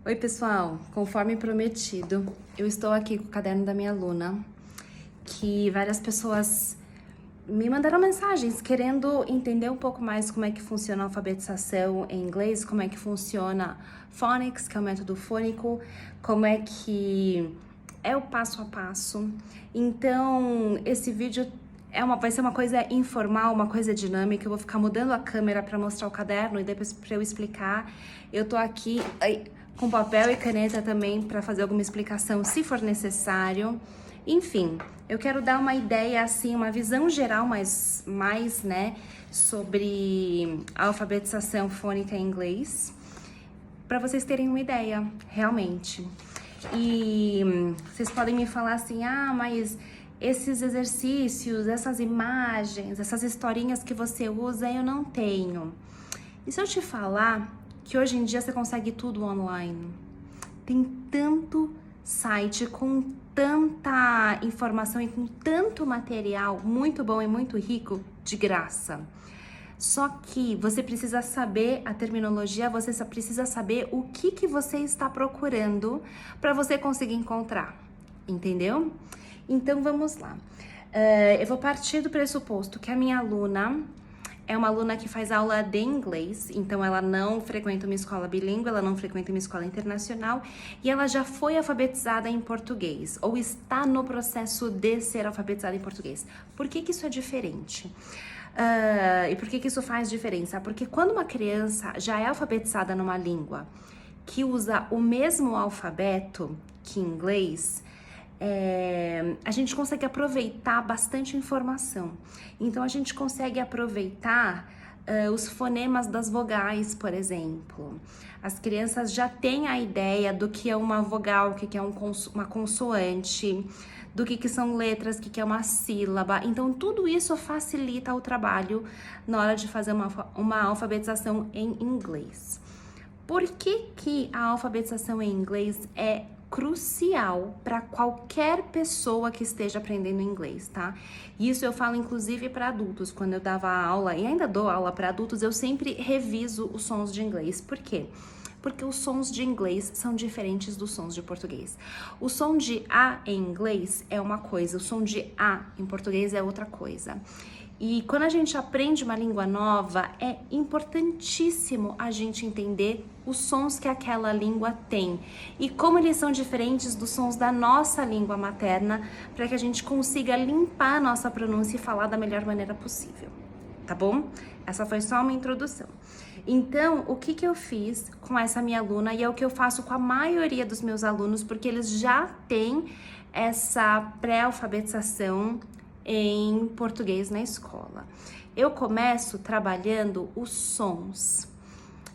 Oi, pessoal. Conforme prometido, eu estou aqui com o caderno da minha aluna, que várias pessoas me mandaram mensagens querendo entender um pouco mais como é que funciona a alfabetização em inglês, como é que funciona phonics, que é o método fônico, como é que é o passo a passo. Então, esse vídeo vai ser uma coisa informal, uma coisa dinâmica. Eu vou ficar mudando a câmera para mostrar o caderno e depois para eu explicar. Eu tô aqui com papel e caneta também para fazer alguma explicação, se for necessário. Enfim, eu quero dar uma ideia, assim, uma visão geral mais né, sobre a alfabetização fônica em inglês, para vocês terem uma ideia, realmente. E vocês podem me falar assim, mas esses exercícios, essas imagens, essas historinhas que você usa, eu não tenho. E se eu te falar que hoje em dia você consegue tudo online? Tem tanto site com tanta informação e com tanto material muito bom e muito rico de graça. Só que você precisa saber a terminologia, você só precisa saber o que você está procurando para você conseguir encontrar, entendeu? Então vamos lá. Eu vou partir do pressuposto que a minha aluna é uma aluna que faz aula de inglês, então ela não frequenta uma escola bilíngue, ela não frequenta uma escola internacional e ela já foi alfabetizada em português ou está no processo de ser alfabetizada em português. Por que isso é diferente? E por que isso faz diferença? Porque quando uma criança já é alfabetizada numa língua que usa o mesmo alfabeto que inglês, a gente consegue aproveitar bastante informação. Então, a gente consegue aproveitar os fonemas das vogais, por exemplo. As crianças já têm a ideia do que é uma vogal, o que é uma consoante, do que são letras, o que é uma sílaba. Então, tudo isso facilita o trabalho na hora de fazer uma alfabetização em inglês. Por que a alfabetização em inglês é crucial para qualquer pessoa que esteja aprendendo inglês, tá? Isso eu falo inclusive para adultos. Quando eu dava aula, e ainda dou aula para adultos, eu sempre reviso os sons de inglês. Por quê? Porque os sons de inglês são diferentes dos sons de português. O som de A em inglês é uma coisa, o som de A em português é outra coisa. E quando a gente aprende uma língua nova, é importantíssimo a gente entender os sons que aquela língua tem e como eles são diferentes dos sons da nossa língua materna, para que a gente consiga limpar a nossa pronúncia e falar da melhor maneira possível, tá bom? Essa foi só uma introdução. Então, o que eu fiz com essa minha aluna, e é o que eu faço com a maioria dos meus alunos, porque eles já têm essa pré-alfabetização em português na escola. Eu começo trabalhando os sons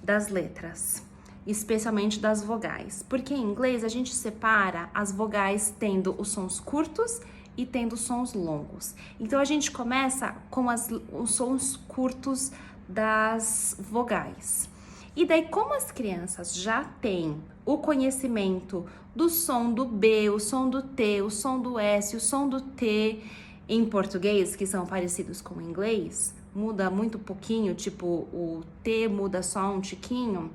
das letras, especialmente das vogais, porque em inglês a gente separa as vogais tendo os sons curtos e tendo sons longos. Então a gente começa com os sons curtos das vogais. E daí, como as crianças já têm o conhecimento do som do B, o som do T, o som do S, o som do T em português, que são parecidos com o inglês, muda muito pouquinho, tipo o T muda só um tiquinho,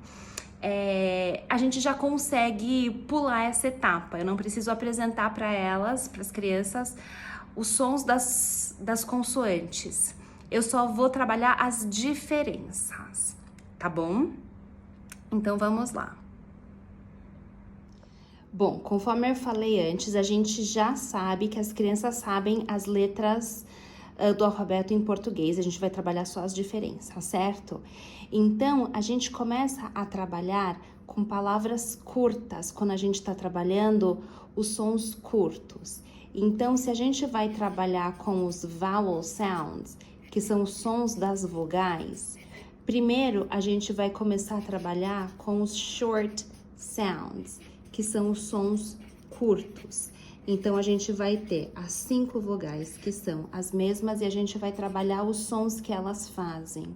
a gente já consegue pular essa etapa. Eu não preciso apresentar para elas, para as crianças, os sons das consoantes. Eu só vou trabalhar as diferenças, tá bom? Então vamos lá. Bom, conforme eu falei antes, a gente já sabe que as crianças sabem as letras do alfabeto em português, a gente vai trabalhar só as diferenças, certo? Então, a gente começa a trabalhar com palavras curtas, quando a gente está trabalhando os sons curtos. Então, se a gente vai trabalhar com os vowel sounds, que são os sons das vogais, primeiro a gente vai começar a trabalhar com os short sounds, que são os sons curtos. Então, a gente vai ter as 5 vogais, que são as mesmas, e a gente vai trabalhar os sons que elas fazem.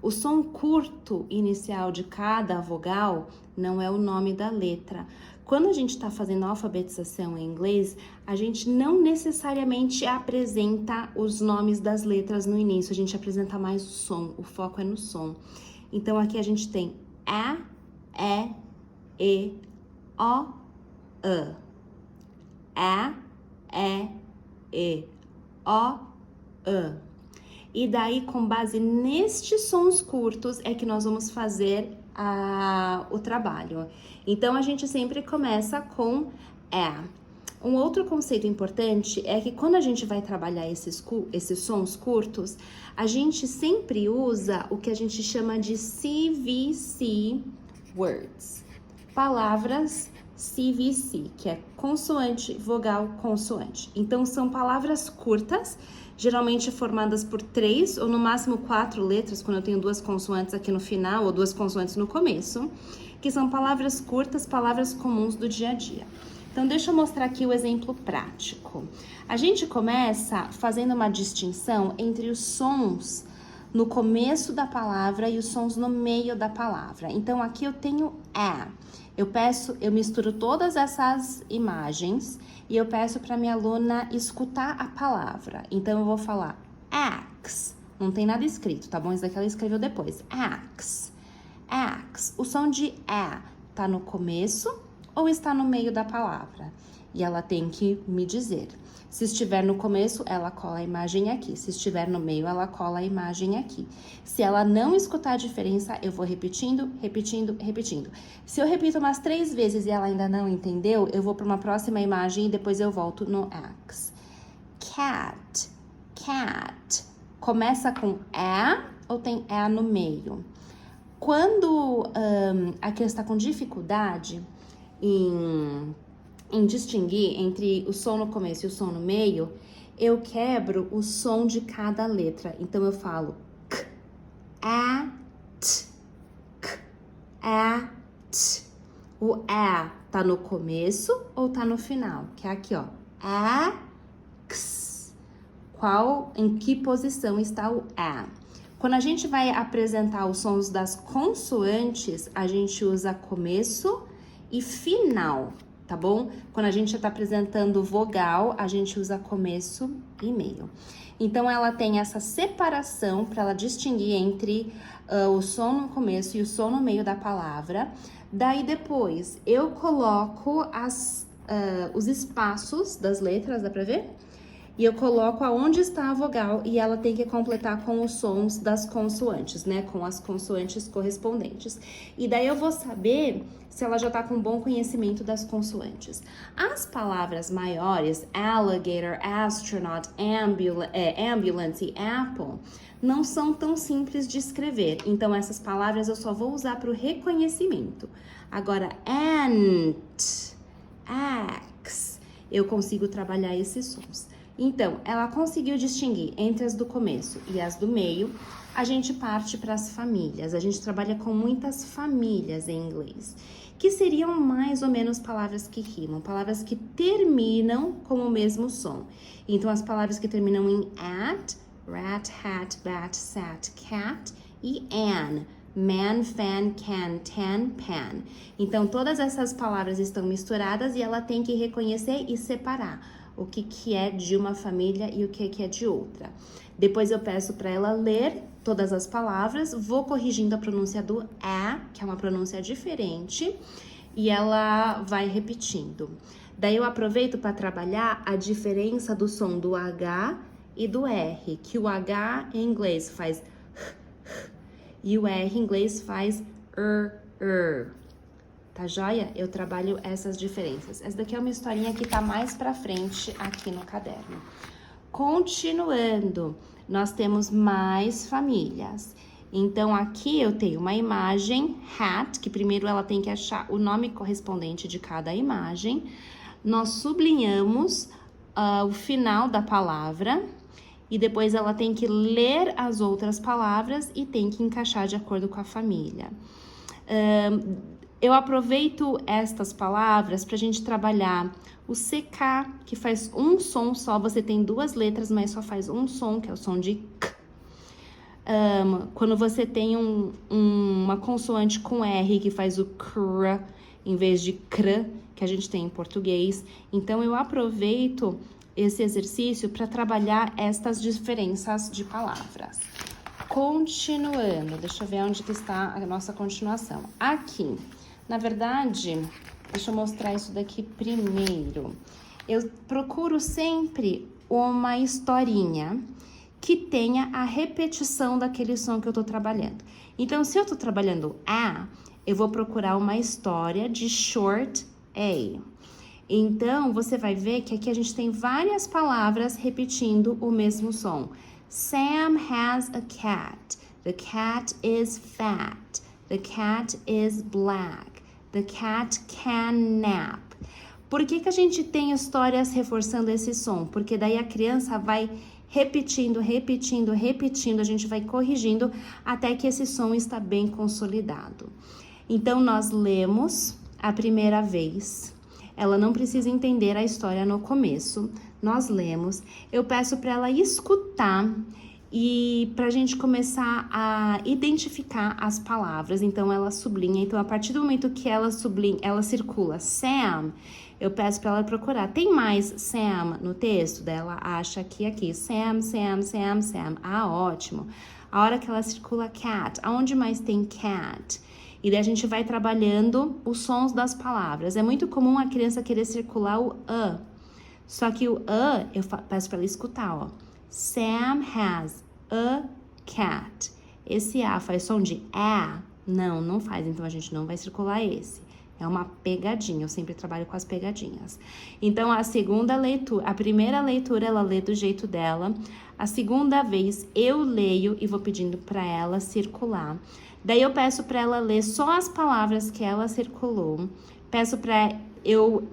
O som curto inicial de cada vogal não é o nome da letra. Quando a gente está fazendo a alfabetização em inglês, a gente não necessariamente apresenta os nomes das letras no início, a gente apresenta mais o som, o foco é no som. Então, aqui a gente tem A, E, O, A, E, O, E daí, com base nestes sons curtos, é que nós vamos fazer o trabalho. Então, a gente sempre começa com Um outro conceito importante é que quando a gente vai trabalhar esses sons curtos, a gente sempre usa o que a gente chama de CVC words. Palavras CVC, que é consoante, vogal, consoante. Então, são palavras curtas, geralmente formadas por 3 ou no máximo 4 letras, quando eu tenho 2 consoantes aqui no final ou 2 consoantes no começo, que são palavras curtas, palavras comuns do dia a dia. Então, deixa eu mostrar aqui o exemplo prático. A gente começa fazendo uma distinção entre os sons no começo da palavra e os sons no meio da palavra. Então, aqui eu tenho eu misturo todas essas imagens e eu peço para minha aluna escutar a palavra. Então, eu vou falar axe. Não tem nada escrito, tá bom? Isso daqui ela escreveu depois. Axe. Axe. O som de tá no começo ou está no meio da palavra? E ela tem que me dizer. Se estiver no começo, ela cola a imagem aqui. Se estiver no meio, ela cola a imagem aqui. Se ela não escutar a diferença, eu vou repetindo, repetindo, repetindo. Se eu repito umas 3 vezes e ela ainda não entendeu, eu vou para uma próxima imagem e depois eu volto no axe. Cat, cat. Começa com ou tem no meio? Quando a criança está com dificuldade em distinguir entre o som no começo e o som no meio, eu quebro o som de cada letra. Então, eu falo k, at, k, at. O tá no começo ou tá no final? Que é aqui, ó. Ax. Em que posição está o Quando a gente vai apresentar os sons das consoantes, a gente usa começo e final, tá bom? Quando a gente está apresentando vogal, a gente usa começo e meio. Então, ela tem essa separação para ela distinguir entre o som no começo e o som no meio da palavra. Daí, depois, eu coloco os espaços das letras, dá pra ver? E eu coloco aonde está a vogal e ela tem que completar com os sons das consoantes, né? Com as consoantes correspondentes. E daí eu vou saber se ela já tá com bom conhecimento das consoantes. As palavras maiores, alligator, astronaut, ambulance e apple, não são tão simples de escrever. Então, essas palavras eu só vou usar para o reconhecimento. Agora, ant, axe, eu consigo trabalhar esses sons. Então, ela conseguiu distinguir entre as do começo e as do meio. A gente parte para as famílias. A gente trabalha com muitas famílias em inglês, que seriam mais ou menos palavras que rimam, palavras que terminam com o mesmo som. Então, as palavras que terminam em at, rat, hat, bat, sat, cat, e an, man, fan, can, tan, pan. Então, todas essas palavras estão misturadas e ela tem que reconhecer e separar o que é de uma família e o que é de outra. Depois eu peço para ela ler todas as palavras, vou corrigindo a pronúncia do que é uma pronúncia diferente, e ela vai repetindo. Daí eu aproveito para trabalhar a diferença do som do H e do R, que o H em inglês faz e o R em inglês faz Tá joia? Eu trabalho essas diferenças. Essa daqui é uma historinha que tá mais pra frente aqui no caderno. Continuando, nós temos mais famílias. Então, aqui eu tenho uma imagem, hat, que primeiro ela tem que achar o nome correspondente de cada imagem. Nós sublinhamos o final da palavra e depois ela tem que ler as outras palavras e tem que encaixar de acordo com a família. Eu aproveito estas palavras para a gente trabalhar o CK, que faz um som só, você tem 2 letras, mas só faz um som, que é o som de K. Quando você tem uma consoante com R, que faz o CR, em vez de CR, que a gente tem em português. Então, eu aproveito esse exercício para trabalhar estas diferenças de palavras. Continuando, deixa eu ver onde que está a nossa continuação. Aqui, na verdade, Deixa eu mostrar isso daqui primeiro. Eu procuro sempre uma historinha que tenha a repetição daquele som que eu tô trabalhando. Então, se eu tô trabalhando A, eu vou procurar uma história de short A. Então, você vai ver que aqui a gente tem várias palavras repetindo o mesmo som. Sam has a cat. The cat is fat. The cat is black. The cat can nap. Por que a gente tem histórias reforçando esse som? Porque daí a criança vai repetindo, repetindo, repetindo, a gente vai corrigindo até que esse som está bem consolidado. Então, nós lemos a primeira vez. Ela não precisa entender a história no começo. Nós lemos. Eu peço para ela escutar e para a gente começar a identificar as palavras. Então, ela sublinha. Então, a partir do momento que ela sublinha, ela circula Sam, eu peço para ela procurar. Tem mais Sam no texto dela? Acha aqui. Sam, Sam, Sam, Sam. Ah, ótimo. A hora que ela circula cat, aonde mais tem cat? E daí a gente vai trabalhando os sons das palavras. É muito comum a criança querer circular o a. Só que o a, eu peço para ela escutar, ó. Sam has a cat. Esse a faz som de a? Não, não faz. Então a gente não vai circular esse. É uma pegadinha, eu sempre trabalho com as pegadinhas. Então, a segunda leitura, a primeira leitura ela lê do jeito dela. A segunda vez eu leio e vou pedindo para ela circular. Daí eu peço para ela ler só as palavras que ela circulou. Peço para eu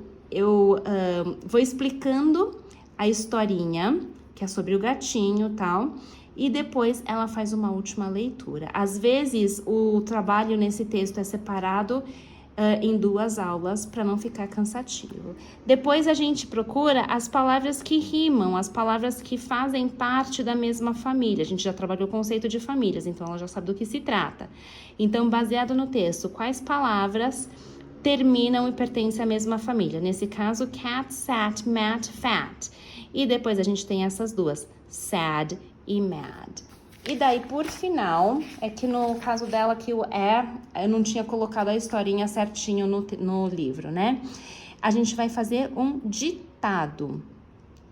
vou explicando a historinha, que é sobre o gatinho e tal. E depois ela faz uma última leitura. Às vezes o trabalho nesse texto é separado em 2 aulas para não ficar cansativo. Depois a gente procura as palavras que rimam, as palavras que fazem parte da mesma família. A gente já trabalhou o conceito de famílias, então ela já sabe do que se trata. Então, baseado no texto, quais palavras terminam e pertencem à mesma família? Nesse caso, cat, sat, mat, fat. E depois a gente tem essas duas, sad e mad. E daí, por final, é que no caso dela, que o eu não tinha colocado a historinha certinho no livro, né? A gente vai fazer um ditado.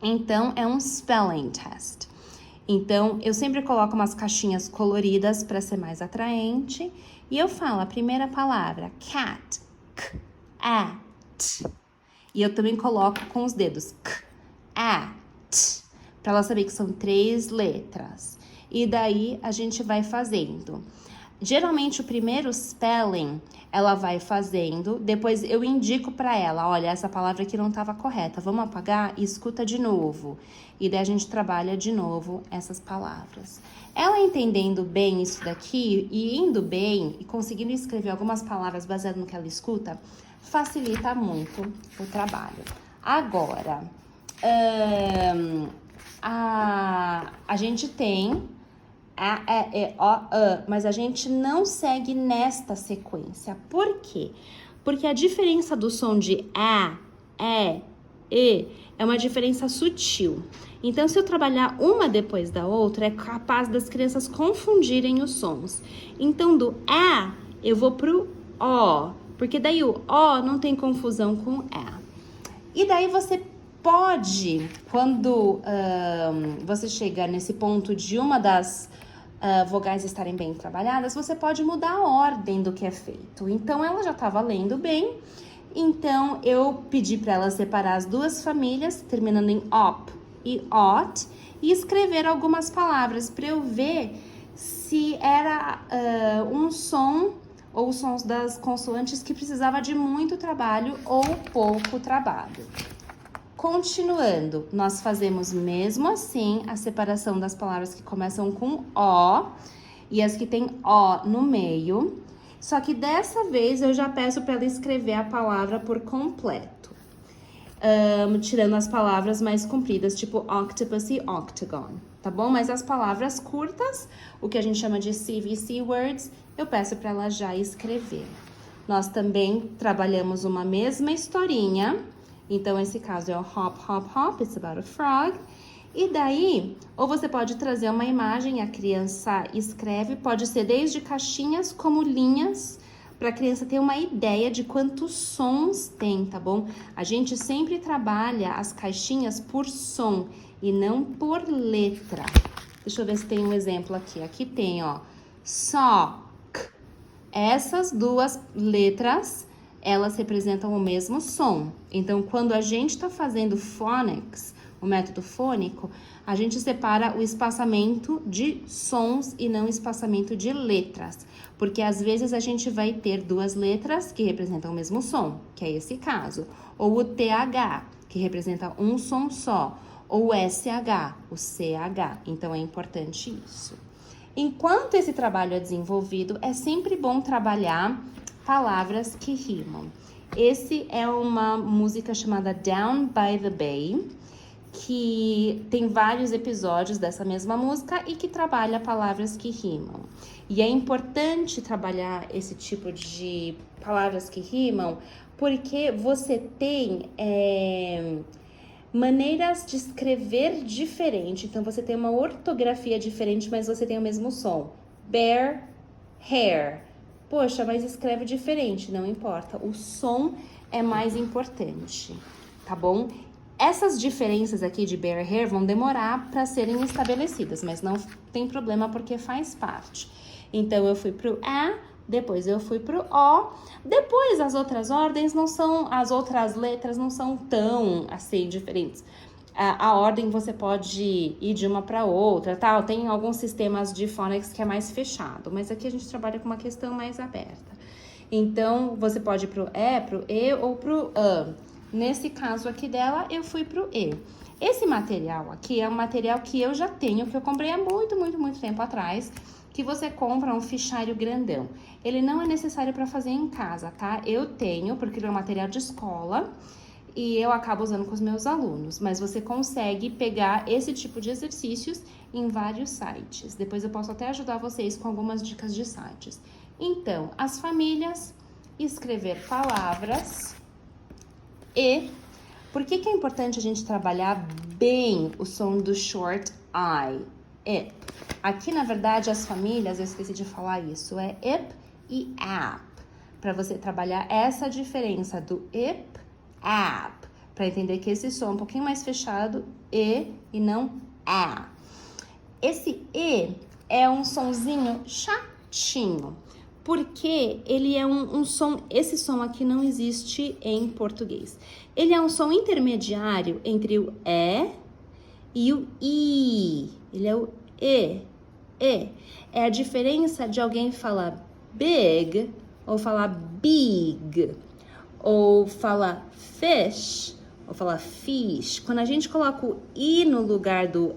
Então, é um spelling test. Então, eu sempre coloco umas caixinhas coloridas para ser mais atraente. E eu falo a primeira palavra, cat, k, at. E eu também coloco com os dedos, k, at, para ela saber que são 3 letras. E daí a gente vai fazendo. Geralmente o primeiro spelling ela vai fazendo, depois eu indico para ela, olha, essa palavra aqui não estava correta, vamos apagar e escuta de novo. E daí a gente trabalha de novo essas palavras. Ela entendendo bem isso daqui e indo bem e conseguindo escrever algumas palavras baseado no que ela escuta, facilita muito o trabalho. Agora, a gente tem mas a gente não segue nesta sequência. Por quê? Porque a diferença do som de a, e é uma diferença sutil. Então, se eu trabalhar uma depois da outra, é capaz das crianças confundirem os sons. Então, do a, eu vou pro o, porque daí o o não tem confusão com a. E daí você pode, quando você chega nesse ponto de uma das vogais estarem bem trabalhadas, você pode mudar a ordem do que é feito. Então, ela já estava lendo bem, então eu pedi para ela separar as 2 famílias, terminando em op e ot, e escrever algumas palavras para eu ver se era um som ou os sons das consoantes que precisava de muito trabalho ou pouco trabalho. Continuando, nós fazemos mesmo assim a separação das palavras que começam com O e as que tem O no meio. Só que dessa vez eu já peço para ela escrever a palavra por completo. Tirando as palavras mais compridas, tipo octopus e octagon, tá bom? Mas as palavras curtas, o que a gente chama de CVC words, eu peço para ela já escrever. Nós também trabalhamos uma mesma historinha. Então, esse caso é o hop, hop, hop, it's about a frog. E daí, ou você pode trazer uma imagem, a criança escreve, pode ser desde caixinhas como linhas, para a criança ter uma ideia de quantos sons tem, tá bom? A gente sempre trabalha as caixinhas por som e não por letra. Deixa eu ver se tem um exemplo aqui. Aqui tem, ó, sock. Essas duas letras, elas representam o mesmo som. Então, quando a gente está fazendo phonics, o método fônico, a gente separa o espaçamento de sons e não o espaçamento de letras. Porque às vezes a gente vai ter duas letras que representam o mesmo som, que é esse caso. Ou o TH, que representa um som só. Ou o SH, o CH. Então, é importante isso. Enquanto esse trabalho é desenvolvido, é sempre bom trabalhar palavras que rimam. Esse é uma música chamada Down by the Bay, que tem vários episódios dessa mesma música e que trabalha palavras que rimam. E é importante trabalhar esse tipo de palavras que rimam porque você tem maneiras de escrever diferente. Então, você tem uma ortografia diferente, mas você tem o mesmo som. Bear, hair. Poxa, mas escreve diferente, não importa. O som é mais importante, tá bom? Essas diferenças aqui de bear, hair vão demorar para serem estabelecidas, mas não tem problema porque faz parte. Então, eu fui pro A, depois eu fui pro O, depois as outras ordens não são, as outras letras não são tão assim diferentes. A ordem você pode ir de uma para outra, tal. Tem alguns sistemas de phonics que é mais fechado, mas aqui a gente trabalha com uma questão mais aberta. Então, você pode ir pro E, pro E ou pro A. Nesse caso aqui dela, eu fui pro E. Esse material aqui é um material que eu já tenho, que eu comprei há muito tempo atrás, que você compra um fichário grandão. Ele não é necessário para fazer em casa, tá? Eu tenho, porque ele é um material de escola e eu acabo usando com os meus alunos. Mas você consegue pegar esse tipo de exercícios em vários sites. Depois eu posso até ajudar vocês com algumas dicas de sites. Então, as famílias, escrever palavras e... Por que é importante a gente trabalhar bem o som do short I? Ip. Aqui, na verdade, as famílias, eu esqueci de falar isso, é ip e ap. Para você trabalhar essa diferença do ip, ap. Para entender que esse som é um pouquinho mais fechado, e não a. Esse e é um sonzinho chatinho. Porque ele é um som, esse som aqui não existe em português. Ele é um som intermediário entre o E e o I. Ele é o E. É a diferença de alguém falar big ou falar big. Ou falar fish ou falar fish. Quando a gente coloca o I no lugar do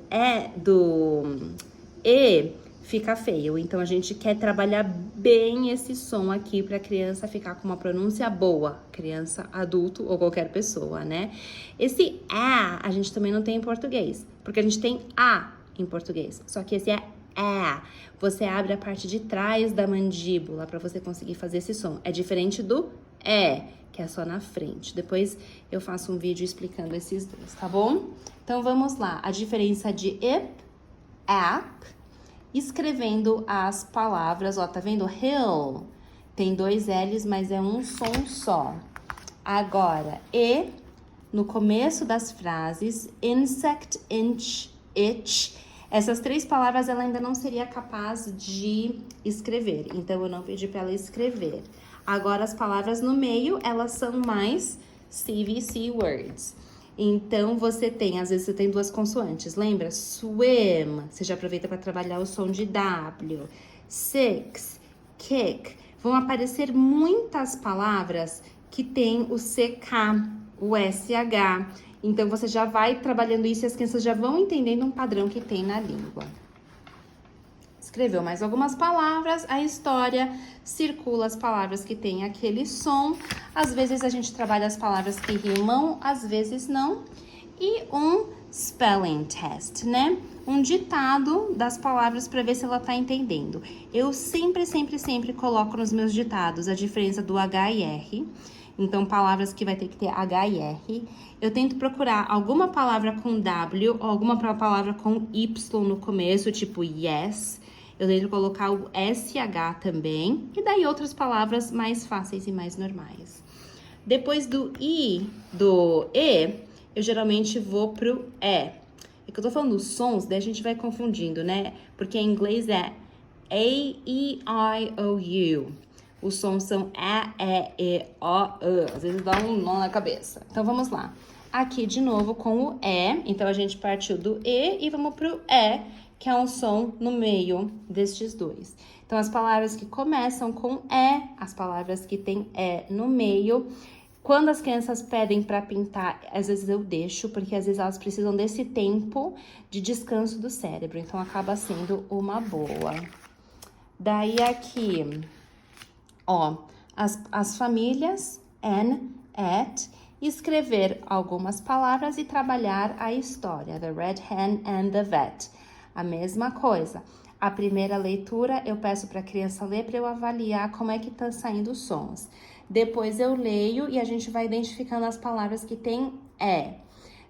E, fica feio. Então, a gente quer trabalhar bem esse som aqui para a criança ficar com uma pronúncia boa. Criança, adulto ou qualquer pessoa, né? Esse a gente também não tem em português, porque a gente tem a em português. Só que esse é a. Você abre a parte de trás da mandíbula para você conseguir fazer esse som. É diferente do que é só na frente. Depois eu faço um vídeo explicando esses dois, tá bom? Então, vamos lá. A diferença de ip, ap, escrevendo as palavras, ó, tá vendo? Hill, tem dois L's, mas é um som só. Agora, e, no começo das frases, insect, inch, itch, essas três palavras ela ainda não seria capaz de escrever, então eu não pedi para ela escrever. Agora, as palavras no meio, elas são mais CVC words. Então, você tem, às vezes você tem duas consoantes, lembra? Swim, você já aproveita para trabalhar o som de W. Six, kick. Vão aparecer muitas palavras que tem o CK, o SH. Então, você já vai trabalhando isso e as crianças já vão entendendo um padrão que tem na língua. Escreveu mais algumas palavras, a história circula as palavras que tem aquele som. Às vezes a gente trabalha as palavras que rimam, às vezes não. E um spelling test, né? Um ditado das palavras para ver se ela tá entendendo. Eu sempre coloco nos meus ditados a diferença do H e R. Então, palavras que vai ter que ter H e R. Eu tento procurar alguma palavra com W ou alguma palavra com Y no começo, tipo yes. Eu tento colocar o SH também, e daí outras palavras mais fáceis e mais normais. Depois do I, do E, eu geralmente vou pro E. É que eu tô falando dos sons, daí a gente vai confundindo, né? Porque em inglês é A-E-I-O-U. Os sons são A-E-E-O-U. Às vezes dá um nó na cabeça. Então, vamos lá. Aqui, de novo, com o E. Então, a gente partiu do E e vamos pro E, que é um som no meio destes dois. Então, as palavras que começam com E, as palavras que tem E no meio. Quando as crianças pedem para pintar, às vezes eu deixo, porque às vezes elas precisam desse tempo de descanso do cérebro. Então, acaba sendo uma boa. Daí, aqui, ó, as famílias, an, at, escrever algumas palavras e trabalhar a história. The Red Hen and the Vet. A mesma coisa. A primeira leitura, eu peço para a criança ler para eu avaliar como é que tá saindo os sons. Depois eu leio e a gente vai identificando as palavras que tem E.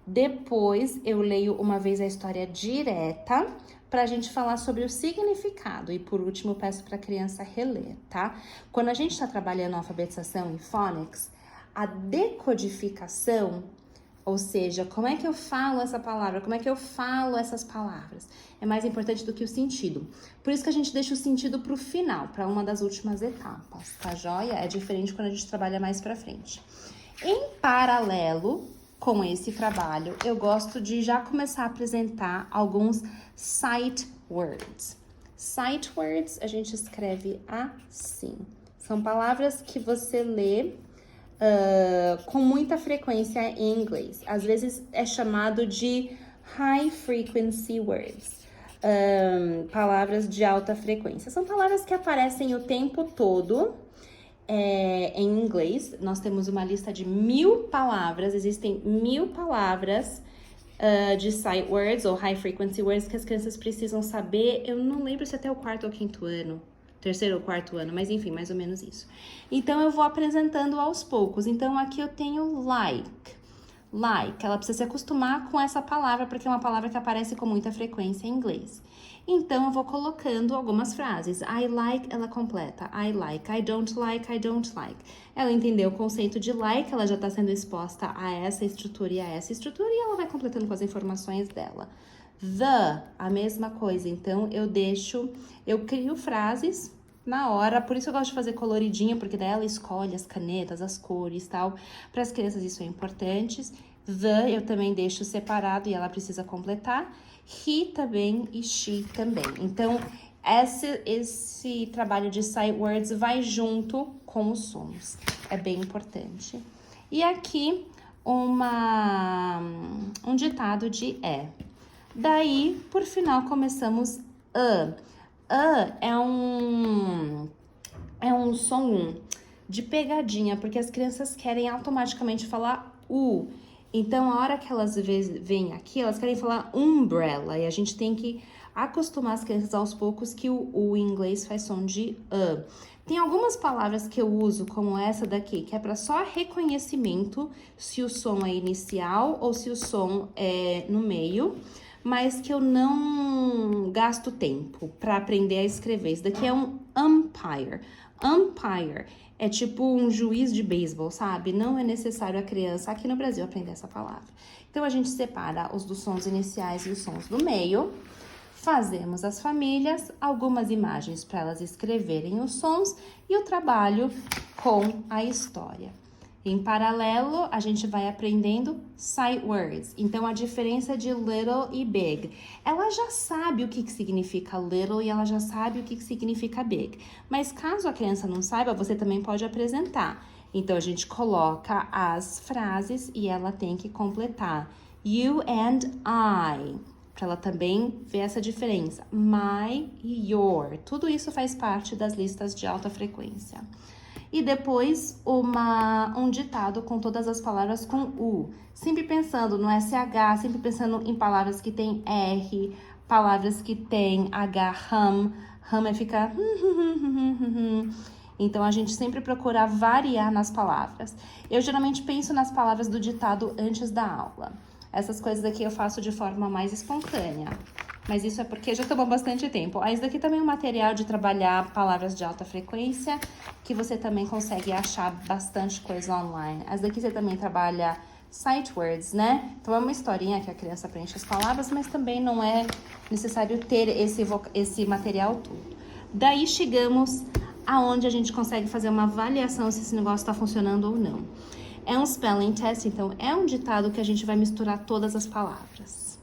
Depois eu leio uma vez a história direta para a gente falar sobre o significado. E por último eu peço para a criança reler, tá? Quando a gente está trabalhando a alfabetização em phonics, a decodificação, ou seja, como é que eu falo essa palavra, como é que eu falo essas palavras, é mais importante do que o sentido. Por isso que a gente deixa o sentido para o final, para uma das últimas etapas, tá joia? É diferente quando a gente trabalha mais para frente. Em paralelo com esse trabalho, eu gosto de já começar a apresentar alguns sight words. Sight words a gente escreve assim. São palavras que você lê com muita frequência em inglês. Às vezes é chamado de high frequency words. Palavras de alta frequência. São palavras que aparecem o tempo todo em inglês. Nós temos uma lista de 1000 palavras. Existem 1000 palavras de sight words ou high frequency words que as crianças precisam saber. Eu não lembro se até o 4º ou 5º ano. 3º ou 4º ano, mas enfim, mais ou menos isso. Então, eu vou apresentando aos poucos. Então, aqui eu tenho like. Like, ela precisa se acostumar com essa palavra, porque é uma palavra que aparece com muita frequência em inglês. Então, eu vou colocando algumas frases. I like, ela completa. I like, I don't like, I don't like. Ela entendeu o conceito de like, ela já está sendo exposta a essa estrutura e a essa estrutura, e ela vai completando com as informações dela. The, a mesma coisa. Então, eu crio frases na hora, por isso eu gosto de fazer coloridinho, porque daí ela escolhe as canetas, as cores e tal. Para as crianças isso é importante. The, eu também deixo separado e ela precisa completar. He também e she também. Então, esse trabalho de sight words vai junto com os sons. É bem importante. E aqui, um ditado de é. Daí, por final, começamos é um som de pegadinha, porque as crianças querem automaticamente falar U. Então, a hora que elas vêm aqui, elas querem falar umbrella, e a gente tem que acostumar as crianças aos poucos que o inglês faz som de Tem algumas palavras que eu uso, como essa daqui, que é para só reconhecimento, se o som é inicial ou se o som é no meio, mas que eu não gasto tempo para aprender a escrever. Isso daqui é um umpire. Umpire é tipo um juiz de beisebol, sabe? Não é necessário a criança aqui no Brasil aprender essa palavra. Então, a gente separa os dos sons iniciais e os sons do meio. Fazemos as famílias, algumas imagens para elas escreverem os sons e o trabalho com a história. Em paralelo, a gente vai aprendendo sight words. Então, a diferença de little e big. Ela já sabe o que significa little e ela já sabe o que significa big. Mas caso a criança não saiba, você também pode apresentar. Então, a gente coloca as frases e ela tem que completar. You and I. Para ela também ver essa diferença. My e your. Tudo isso faz parte das listas de alta frequência. E depois um ditado com todas as palavras com U. Sempre pensando no SH, sempre pensando em palavras que tem R, palavras que tem H, hum é ficar Então, a gente sempre procura variar nas palavras. Eu geralmente penso nas palavras do ditado antes da aula. Essas coisas aqui eu faço de forma mais espontânea. Mas isso é porque já tomou bastante tempo. Esse daqui também é um material de trabalhar palavras de alta frequência, que você também consegue achar bastante coisa online. Esse daqui você também trabalha sight words, né? Então é uma historinha que a criança preenche as palavras, mas também não é necessário ter esse material todo. Daí chegamos aonde a gente consegue fazer uma avaliação se esse negócio está funcionando ou não. É um spelling test, então é um ditado que a gente vai misturar todas as palavras.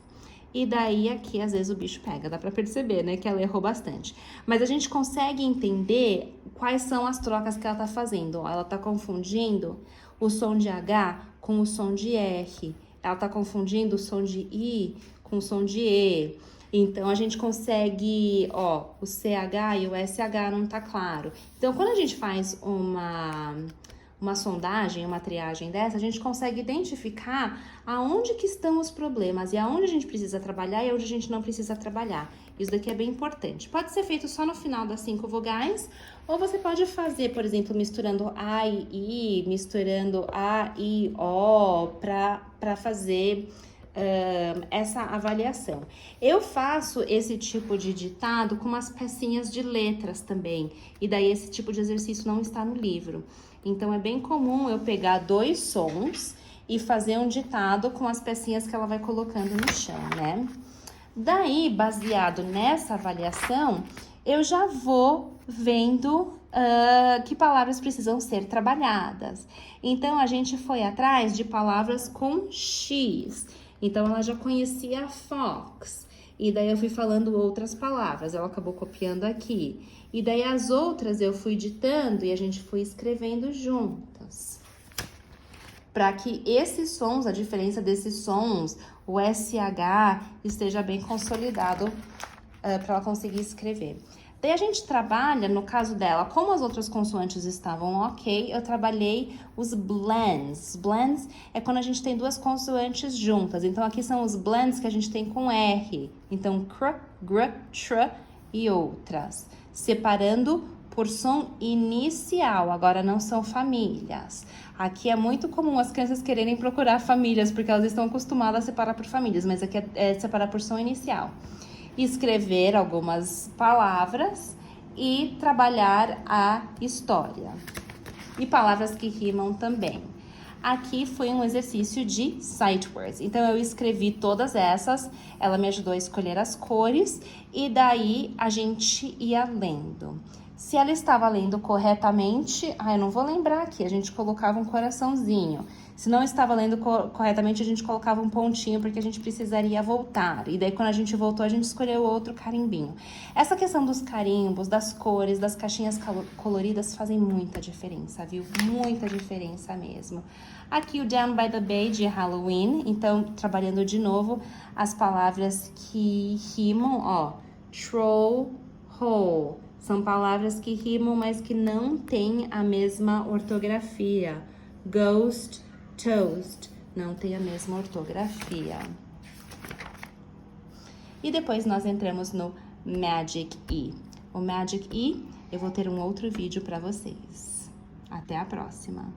E daí aqui, às vezes, o bicho pega, dá pra perceber, né, que ela errou bastante. Mas a gente consegue entender quais são as trocas que ela tá fazendo. Ó, ela tá confundindo o som de H com o som de R. Ela tá confundindo o som de I com o som de E. Então, a gente consegue, ó, o CH e o SH não tá claro. Então, quando a gente faz uma sondagem, uma triagem dessa, a gente consegue identificar aonde que estão os problemas e aonde a gente precisa trabalhar e aonde a gente não precisa trabalhar. Isso daqui é bem importante. Pode ser feito só no final das 5 vogais, ou você pode fazer, por exemplo, misturando A e I, misturando A e O, para fazer essa avaliação. Eu faço esse tipo de ditado com umas pecinhas de letras também, e daí esse tipo de exercício não está no livro. Então, é bem comum eu pegar 2 sons e fazer um ditado com as pecinhas que ela vai colocando no chão, né? Daí, baseado nessa avaliação, eu já vou vendo que palavras precisam ser trabalhadas. Então, a gente foi atrás de palavras com X. Então, ela já conhecia fox. E daí, eu fui falando outras palavras. Ela acabou copiando aqui. E daí, as outras eu fui ditando e a gente foi escrevendo juntas. Para que esses sons, a diferença desses sons, o SH, esteja bem consolidado para ela conseguir escrever. Daí a gente trabalha, no caso dela, como as outras consoantes estavam ok, eu trabalhei os blends. Blends é quando a gente tem 2 consoantes juntas. Então, aqui são os blends que a gente tem com R. Então, cr, gr, tr e outras. Separando por som inicial, agora não são famílias. Aqui é muito comum as crianças quererem procurar famílias, porque elas estão acostumadas a separar por famílias, mas aqui é separar por som inicial. Escrever algumas palavras e trabalhar a história. E palavras que rimam também. Aqui foi um exercício de sight words. Então, eu escrevi todas essas, ela me ajudou a escolher as cores e daí a gente ia lendo. Se ela estava lendo corretamente, eu não vou lembrar aqui, a gente colocava um coraçãozinho. Se não estava lendo corretamente, a gente colocava um pontinho, porque a gente precisaria voltar. E daí, quando a gente voltou, a gente escolheu outro carimbinho. Essa questão dos carimbos, das cores, das caixinhas coloridas fazem muita diferença, viu? Muita diferença mesmo. Aqui o Down by the Bay de Halloween. Então, trabalhando de novo as palavras que rimam, ó. Troll, hole. São palavras que rimam, mas que não têm a mesma ortografia. Ghost, toast, não tem a mesma ortografia. E depois nós entramos no Magic E. O Magic E, eu vou ter um outro vídeo para vocês. Até a próxima!